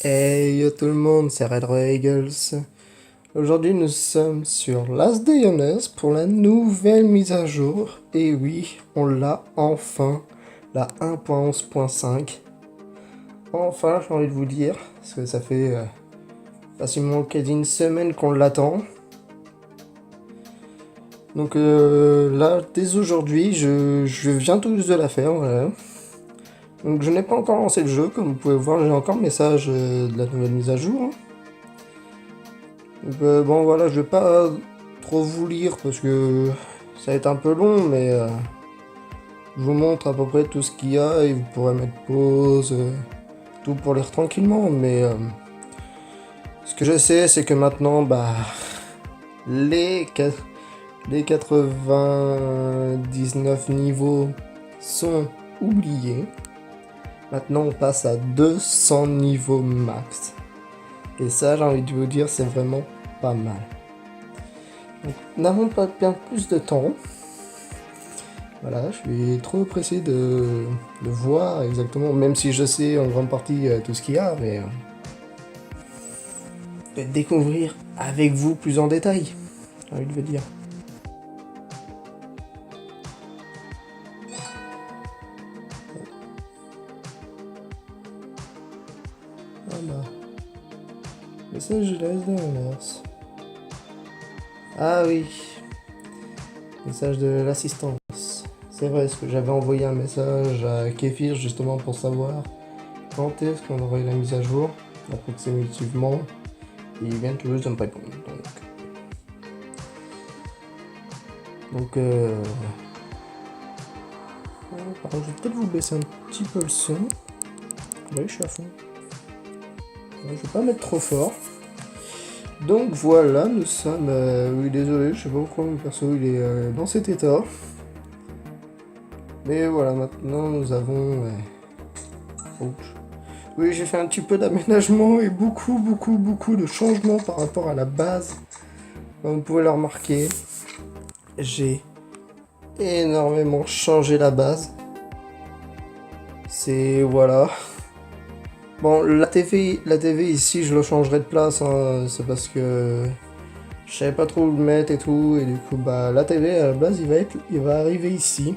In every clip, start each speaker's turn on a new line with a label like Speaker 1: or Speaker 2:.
Speaker 1: Hey yo tout le monde, c'est Red Eagles. Aujourd'hui nous sommes sur Last Day on Earth pour la nouvelle mise à jour. Et oui, on l'a enfin, la 1.11.5. Enfin, j'ai envie de vous dire, parce que ça fait facilement quasi une semaine qu'on l'attend. Donc là, dès aujourd'hui, je viens tout juste de la faire, voilà. Donc je n'ai pas encore lancé le jeu, comme vous pouvez voir, j'ai encore le message de la nouvelle mise à jour. Donc, bon voilà, je vais pas trop vous lire parce que ça va être un peu long, mais je vous montre à peu près tout ce qu'il y a et vous pourrez mettre pause, tout pour lire tranquillement. Mais ce que je sais, c'est que maintenant, bah, les 99 niveaux sont oubliés. Maintenant, on passe à 200 niveaux max. Et ça, j'ai envie de vous dire, c'est vraiment pas mal. Donc, n'avons pas bien plus de temps. Voilà, je suis trop pressé de voir exactement, même si je sais en grande partie tout ce qu'il y a, mais de découvrir avec vous plus en détail, j'ai envie de vous dire. Voilà. Message de la SDMS. Ah oui. Message de l'assistance. C'est vrai, ce que j'avais envoyé un message à Kéfir justement pour savoir quand est-ce qu'on aurait la mise à jour, approximativement. Et il vient tout juste de me répondre. Donc par contre, je vais peut-être vous baisser un petit peu le son. Oui, je suis à fond. Je vais pas mettre trop fort. Donc voilà, nous sommes... oui, désolé, je sais pas pourquoi mon perso il est dans cet état. Mais voilà, maintenant nous avons... Oups. Oui, j'ai fait un petit peu d'aménagement et beaucoup de changements par rapport à la base. Comme vous pouvez le remarquer, j'ai énormément changé la base. C'est... voilà. Bon, la TV ici, je le changerai de place, hein, c'est parce que je savais pas trop où le mettre et tout, et du coup, bah, la TV à la base, il va arriver ici.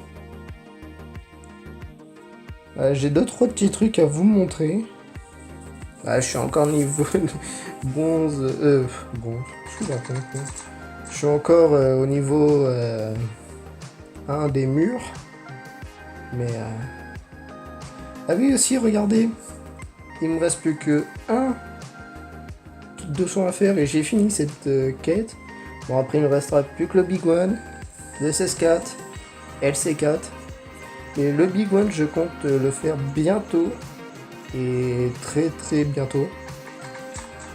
Speaker 1: J'ai 2-3 petits trucs à vous montrer. Je suis encore niveau bronze, bon, je suis encore au niveau 1 des murs, mais ah oui aussi, regardez, il me reste plus que un 200 à faire et j'ai fini cette quête. Bon, après il me restera plus que le Big One, le SS4, LC4. Et le Big One, je compte le faire bientôt. Et très bientôt.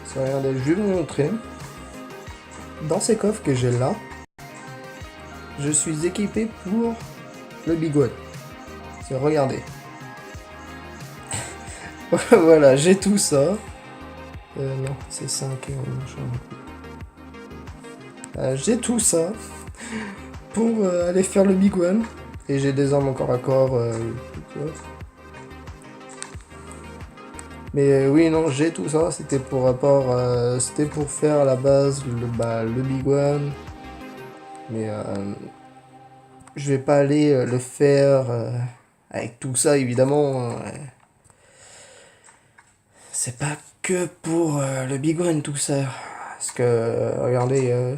Speaker 1: Ça, regardez, je vais vous montrer. Dans ces coffres que j'ai là, je suis équipé pour le Big One. Regardez. Voilà, j'ai tout ça. Non, c'est 5 j'ai tout ça pour aller faire le Big One. Et j'ai des armes encore à corps. Mais oui, non, j'ai tout ça. C'était pour rapport. C'était pour faire à la base le Big One. Mais je vais pas aller le faire avec tout ça, évidemment. C'est pas que pour le Big One, tout ça. Parce que, regardez,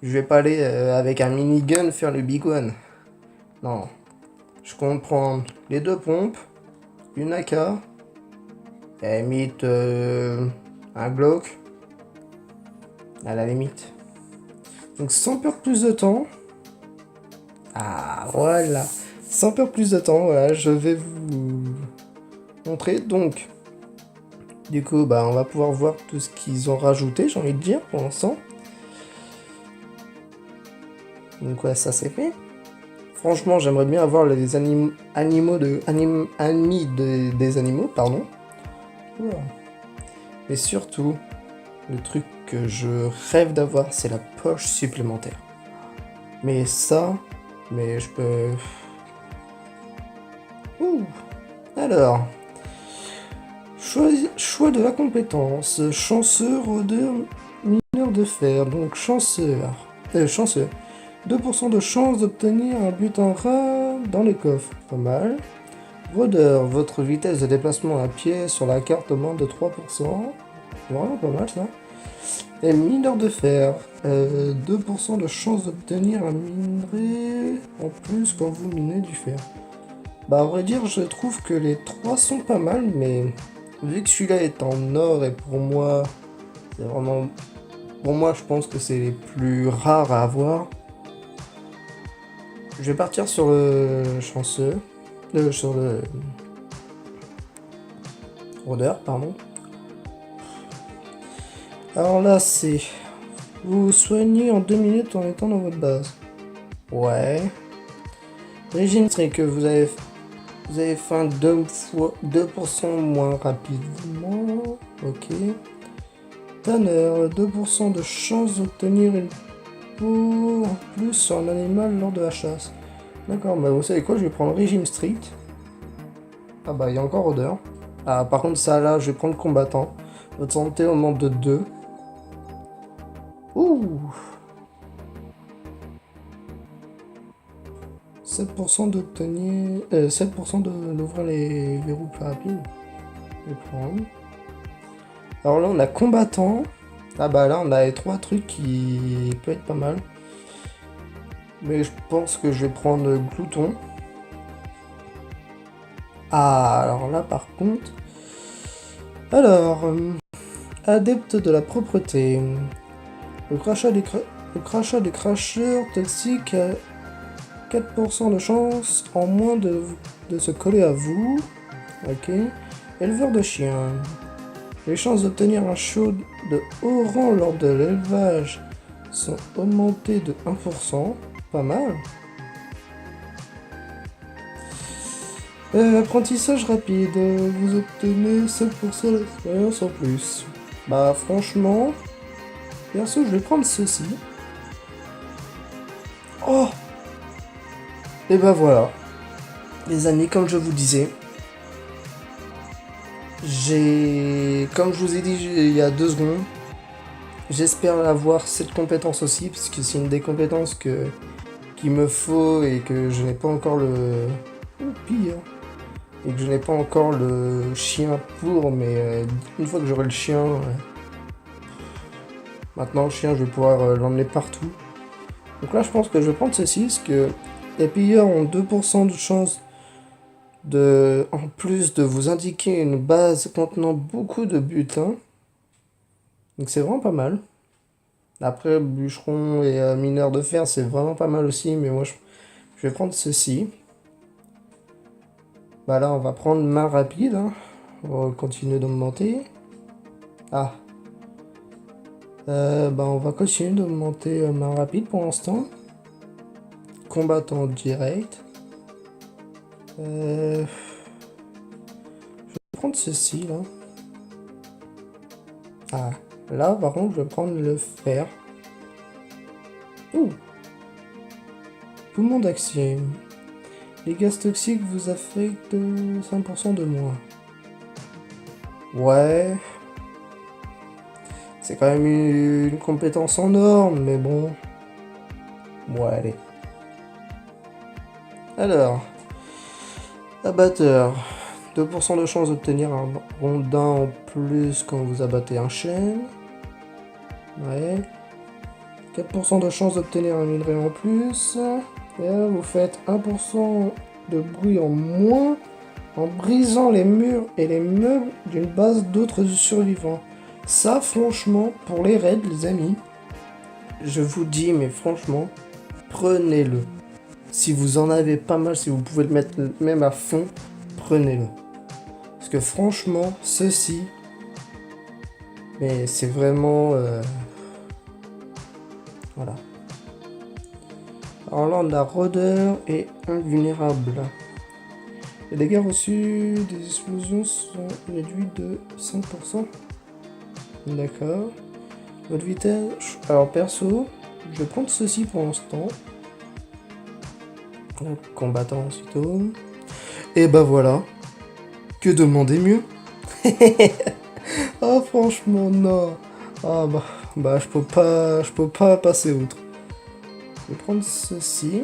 Speaker 1: je vais pas aller avec un minigun faire le Big One. Non. Je compte prendre les 2 pompes, une AK, et à la limite un Glock. À la limite. Donc sans perdre plus de temps. Ah voilà. Sans perdre plus de temps, voilà, je vais vous montrer. Donc, du coup, bah on va pouvoir voir tout ce qu'ils ont rajouté, j'ai envie de dire, pour l'instant. Donc ouais, ça c'est fait. Franchement, j'aimerais bien avoir les animaux amis des animaux, pardon. Voilà. Mais surtout, le truc que je rêve d'avoir, c'est la poche supplémentaire. Mais ça, mais je peux... Ouh. Alors, Choix de la compétence. Chanceux, rôdeur, mineur de fer. Donc chanceux. 2% de chance d'obtenir un butin rare dans les coffres. Pas mal. Rôdeur, votre vitesse de déplacement à pied sur la carte augmente de 3%. Vraiment pas mal ça. Et mineur de fer, 2% de chance d'obtenir un minerai en plus quand vous minez du fer. Bah à vrai dire, je trouve que les trois sont pas mal, mais vu que celui-là est en or et pour moi, c'est vraiment... Pour moi, je pense que c'est les plus rares à avoir. Je vais partir sur le chanceux. Sur le... rôdeur, pardon. Alors là, c'est... Vous vous soignez en 2 minutes en étant dans votre base. Ouais. Régime strict que vous avez faim 2% moins rapidement. Ok. Tanner, 2% de chance d'obtenir une peau en plus sur un animal lors de la chasse. D'accord, bah vous savez quoi, je vais prendre régime strict. Ah bah il y a encore odeur. Ah par contre ça là, je vais prendre combattant. Votre santé augmente de 2. Ouh. 7% d'obtenir... 7% d'ouvrir les verrous plus rapides. Je vais prendre. Alors là on a combattant. Ah bah là on a les 3 trucs qui peut être pas mal. Mais je pense que je vais prendre glouton. Ah alors là par contre... Alors... adepte de la propreté. Le crachat des cracheurs toxiques a 4% de chance en moins de se coller à vous. Ok. Éleveur de chiens. Les chances d'obtenir un show de haut rang lors de l'élevage sont augmentées de 1%. Pas mal. Apprentissage rapide. Vous obtenez 7% d'expérience en plus. Bah franchement... Perso, je vais prendre ceci. Oh! Et bah voilà. Les amis, comme je vous disais, comme je vous ai dit il y a 2 secondes, j'espère avoir cette compétence aussi, parce que c'est une des compétences qu'il me faut et que je n'ai pas encore le... pire. Et que je n'ai pas encore le chien pour, mais une fois que j'aurai le chien... Maintenant, le chien, je vais pouvoir l'emmener partout. Donc là, je pense que je vais prendre ceci, parce que les pilleurs ont 2% de chance en plus de vous indiquer une base contenant beaucoup de butin. Donc c'est vraiment pas mal. Après, bûcheron et mineur de fer, c'est vraiment pas mal aussi, mais moi, je vais prendre ceci. Bah là, on va prendre main rapide. Hein. On va continuer d'augmenter. Ah. Bah on va continuer d'augmenter main rapide pour l'instant. Combattant direct. Je vais prendre ceci là. Ah, là par contre je vais prendre le fer. Ouh. Poumon d'acier. Les gaz toxiques vous affectent 5% de moins. Ouais. C'est quand même une compétence en or, mais bon. Bon, allez. Alors. Abatteur. 2% de chance d'obtenir un rondin en plus quand vous abattez un chêne. Ouais. 4% de chance d'obtenir un minerai en plus. Et là, vous faites 1% de bruit en moins en brisant les murs et les meubles d'une base d'autres survivants. Ça, franchement, pour les raids, les amis, je vous dis, mais franchement, prenez-le. Si vous en avez pas mal, si vous pouvez le mettre même à fond, prenez-le. Parce que franchement, ceci, mais c'est vraiment... Voilà. Alors là, on a rôdeur et invulnérable. Les dégâts reçus des explosions sont réduits de 5%. D'accord. Votre vitesse... Alors perso, je vais prendre ceci pour l'instant. Combattant aussitôt. Et bah voilà. Que demander mieux? Oh, franchement, non. Ah, je peux pas passer outre. Je vais prendre ceci.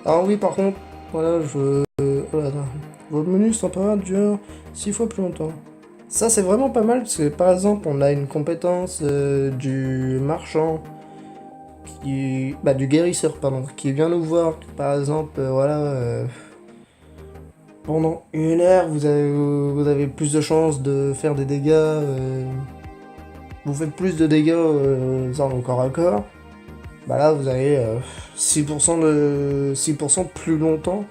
Speaker 1: Alors oui, par contre, voilà, voilà, votre menu temporaire dure 6 fois plus longtemps. Ça, c'est vraiment pas mal, parce que, par exemple, on a une compétence du marchand, du guérisseur, pardon, qui vient nous voir, par exemple, voilà, pendant 1 heure, vous avez plus de chances de faire des dégâts, vous faites plus de dégâts armes au corps à corps. Bah là, vous avez 6% plus longtemps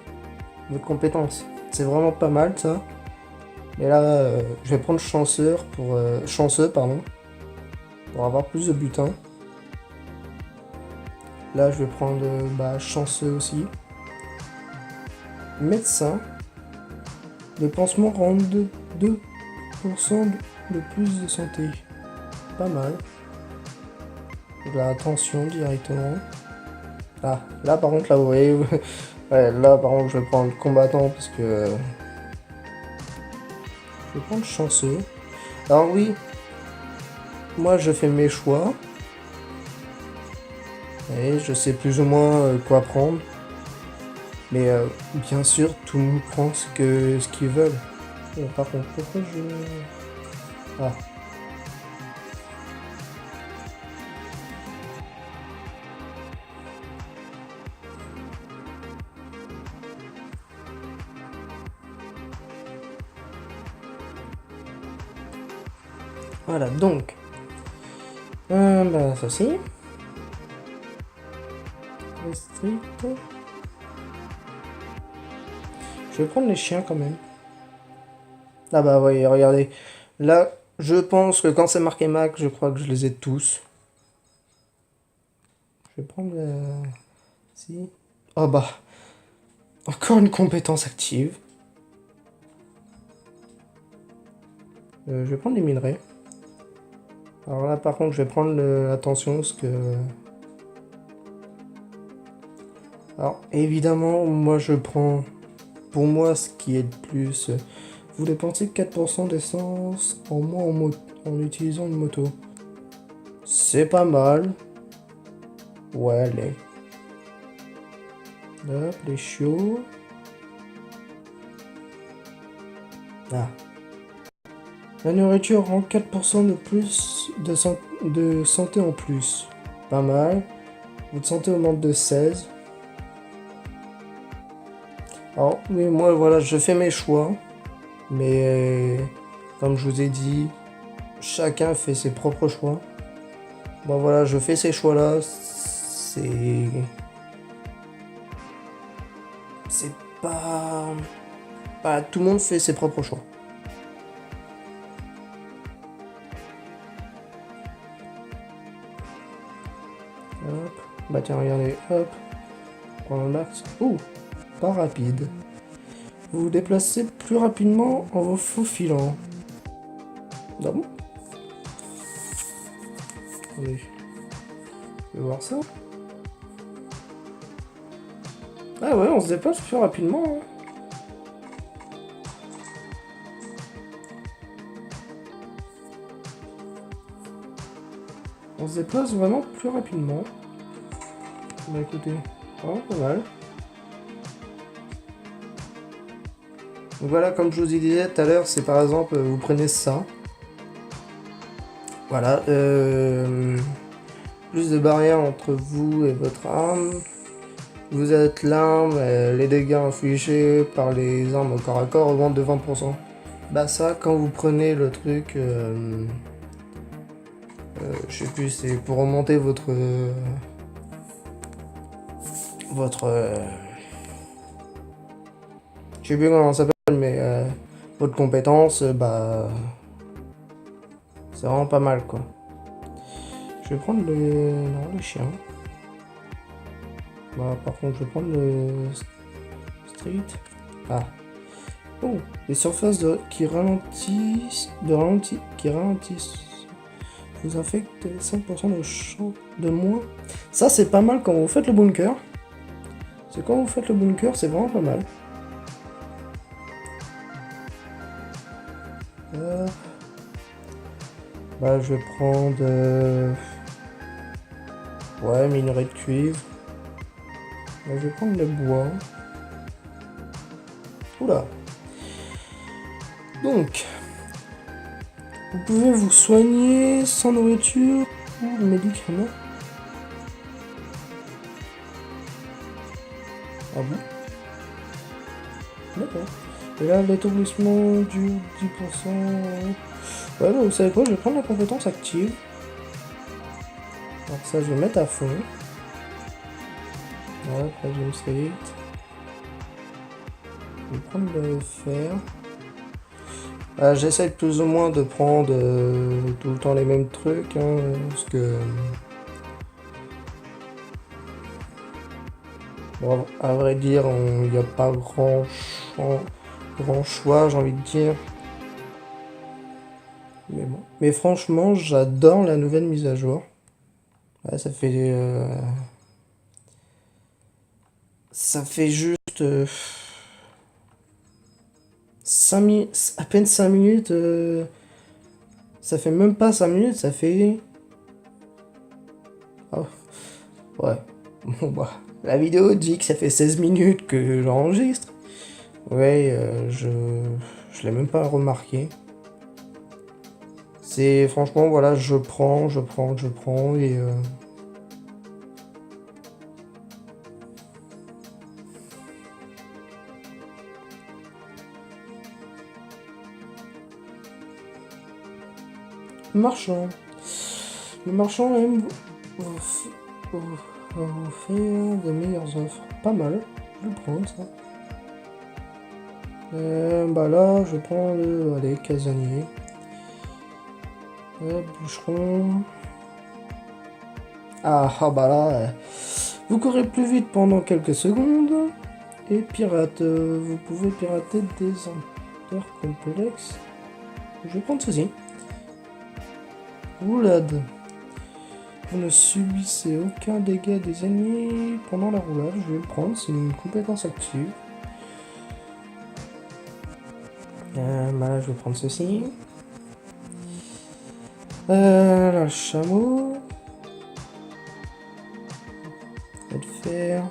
Speaker 1: votre compétence. C'est vraiment pas mal ça. Et là, je vais prendre chanceux pardon, pour avoir plus de butin. Là, je vais prendre chanceux aussi. Médecin. Les pansements rendent 2% de plus de santé. Pas mal. De la attention directement. Ah, là par contre, là vous voyez, ouais, là par contre je vais prendre combattant parce que je vais prendre chanceux. Alors oui, moi je fais mes choix et je sais plus ou moins quoi prendre. Mais bien sûr, tout le monde prend ce qu'ils veulent. Par contre, pourquoi je... Ah. Voilà, donc. Ceci. Strict. Je vais prendre les chiens quand même. Ah bah oui, regardez. Là, je pense que quand c'est marqué Mac, je crois que je les ai tous. Je vais prendre... Si. Oh bah. Encore une compétence active. Je vais prendre les minerais. Alors là, par contre, je vais prendre attention parce que... Alors, évidemment, moi, je prends... Pour moi, ce qui est le plus... Vous dépensez 4% d'essence en moins en utilisant une moto. C'est pas mal. Ouais, allez. Hop, les chiots. Ah. La nourriture rend 4% de plus de santé en plus. Pas mal. Votre santé augmente de 16. Alors, oui, moi, voilà, je fais mes choix. Mais, comme je vous ai dit, chacun fait ses propres choix. Bon, voilà, je fais ces choix-là. C'est pas... Pas tout le monde fait ses propres choix. Hop. Bah tiens, regardez, hop. Prends le max. Ouh, pas rapide. Vous vous déplacez plus rapidement en vous faufilant. Ah bon? Attendez. Je vais voir ça. Ah ouais, on se déplace plus rapidement. Hein. On se déplace vraiment plus rapidement. Bah écoutez, vraiment pas mal. Donc voilà, comme je vous disais tout à l'heure, c'est par exemple, vous prenez ça. Voilà, plus de barrières entre vous et votre arme. Vous êtes l'arme, les dégâts infligés par les armes au corps à corps augmentent de 20%. Bah ça, quand vous prenez le truc, je sais plus, c'est pour remonter votre je sais plus comment ça s'appelle, mais votre compétence, c'est vraiment pas mal quoi. Je vais prendre le chien. Bah, par contre, je vais prendre le street. Ah. Oh, les surfaces qui ralentissent, vous infectent 5% de champ de moins. Ça, c'est pas mal quand vous faites le bunker. C'est quand vous faites le bunker, c'est vraiment pas mal. Hop. Bah, je vais prendre... ouais, minerai de cuivre. Bah, je vais prendre le bois. Oula. Donc, vous pouvez vous soigner sans nourriture ou médicaments. Ah bon? D'accord. Et là, l'établissement du 10%... Ouais, bah, vous savez quoi, je vais prendre la compétence active. Alors ça, je vais mettre à fond. Voilà, Plagium Street. Je vais prendre le fer. J'essaie plus ou moins de prendre tout le temps les mêmes trucs, hein, parce que... Bon, à vrai dire, il n'y a pas grand choix, j'ai envie de dire. Mais bon. Mais franchement, j'adore la nouvelle mise à jour. Ouais, ça fait juste 5 à peine 5 minutes. Ça fait même pas 5 minutes, ça fait... Oh, ouais. Bon bah, la vidéo dit que ça fait 16 minutes que j'enregistre. Ouais, je l'ai même pas remarqué. C'est franchement, voilà, je prends et... Marchand. Le marchand aime vous faire des meilleures offres. Pas mal. Je vais prendre ça. Bah là, je prends le... Allez, casanier. Bûcheron. Bah là... vous courez plus vite pendant quelques secondes. Et pirate. Vous pouvez pirater des empires complexes. Je vais prendre ceci. Roulade. Vous ne subissez aucun dégât des ennemis pendant la roulade. Je vais le prendre, c'est une compétence active. Là, je vais prendre ceci. Là, le chameau. Je vais le faire.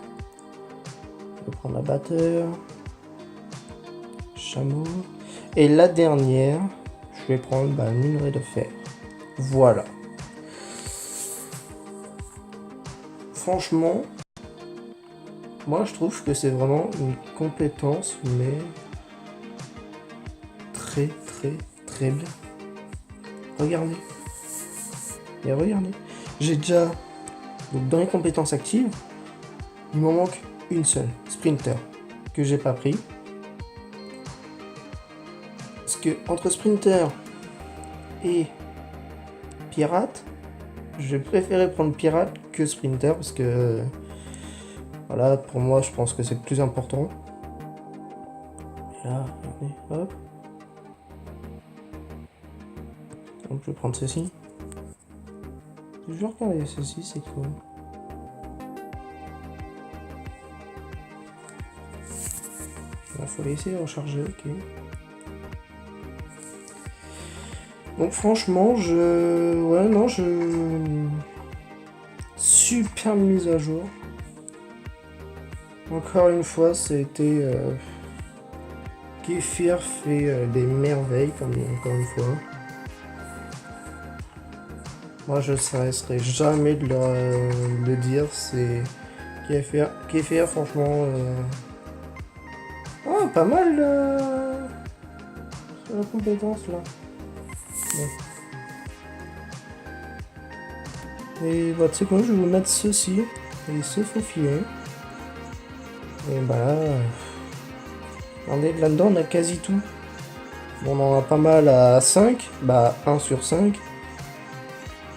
Speaker 1: Je vais prendre l'abatteur. Chameau. Et la dernière, je vais prendre le minerai de fer. Voilà. Franchement, moi je trouve que c'est vraiment une compétence, mais très bien. Regardez. Et regardez. J'ai déjà... Donc dans les compétences actives, il m'en manque une seule. Sprinter. Que j'ai pas pris. Parce que entre Sprinter et Pirate, je préférais prendre Pirate que Sprinter parce que voilà, pour moi je pense que c'est le plus important. Et là, regardez, hop. Donc je vais prendre ceci. Je vais regarder ceci, c'est quoi? Il faut laisser recharger, ok. Donc franchement, super mise à jour. Encore une fois, c'était... Kefir fait des merveilles, encore une fois. Moi, je ne cesserai jamais de le dire, c'est... Kefir, franchement... Oh, pas mal sur la compétence, là. Ouais. Et bah, tu sais quoi, je vais vous mettre ceci. Et ce faufilet. Et bah là... Regardez, là-dedans, on a quasi tout. Bon, on en a pas mal à 5. Bah, 1 sur 5.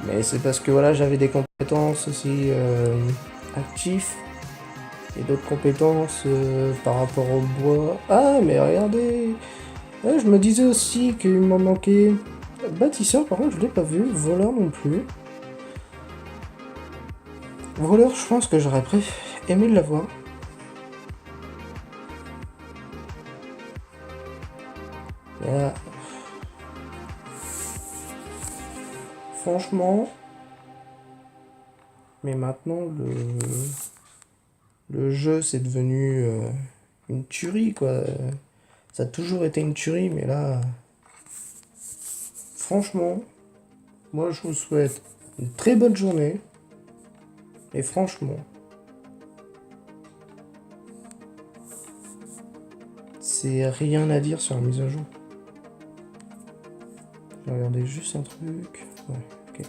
Speaker 1: Mais c'est parce que voilà, j'avais des compétences aussi actifs. Et d'autres compétences par rapport au bois. Ah, mais regardez. Ouais, je me disais aussi qu'il m'en manquait. Bâtisseur, par contre, je l'ai pas vu. Voleur non plus. Voleur, je pense que j'aurais aimé l'avoir. franchement... Mais maintenant, le jeu, c'est devenu une tuerie, quoi. Ça a toujours été une tuerie, mais là... Franchement, moi, je vous souhaite une très bonne journée. Et franchement... C'est rien à dire sur la mise à jour. Je vais regarder juste un truc. Ouais, ok.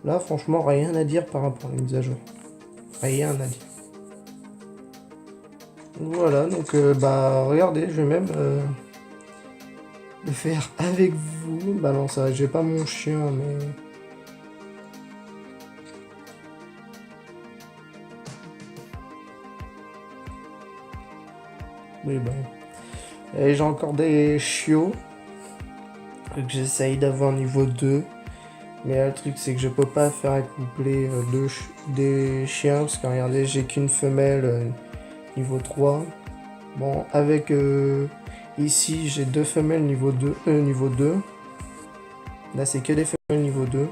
Speaker 1: Là, franchement, rien à dire par rapport à la mise à jour. Rien à dire. Voilà, donc bah regardez, je vais même le faire avec vous. Bah non, ça, j'ai pas mon chien, mais... Oui, bah... Et j'ai encore des chiots que j'essaye d'avoir niveau 2. Mais là, le truc, c'est que je peux pas faire accoupler des chiens. Parce que regardez, j'ai qu'une femelle niveau 3. Bon, avec... ici, j'ai 2 femelles niveau 2. Là, c'est que des femelles niveau 2.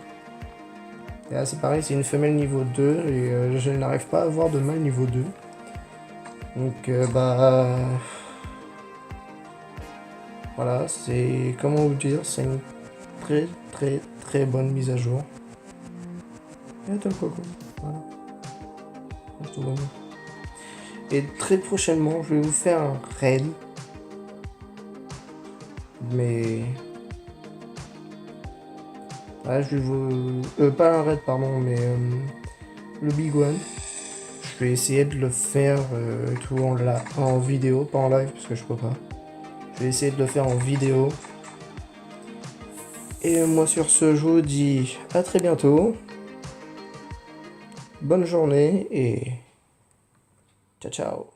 Speaker 1: Et là, c'est pareil, c'est une femelle niveau 2. Et je n'arrive pas à avoir de mâle niveau 2. Donc, bah... Voilà, c'est... Comment vous dire, c'est une très très très bonne mise à jour. Et attends le coco. Voilà. Tout va bien. Et très prochainement, je vais vous faire un raid. Mais... Ah, je vais vous... pas un raid, pardon, mais... le Big One. Je vais essayer de le faire tout en vidéo, pas en live, parce que je peux pas. Je vais essayer de le faire en vidéo. Et moi sur ce, je vous dis à très bientôt. Bonne journée et ciao ciao.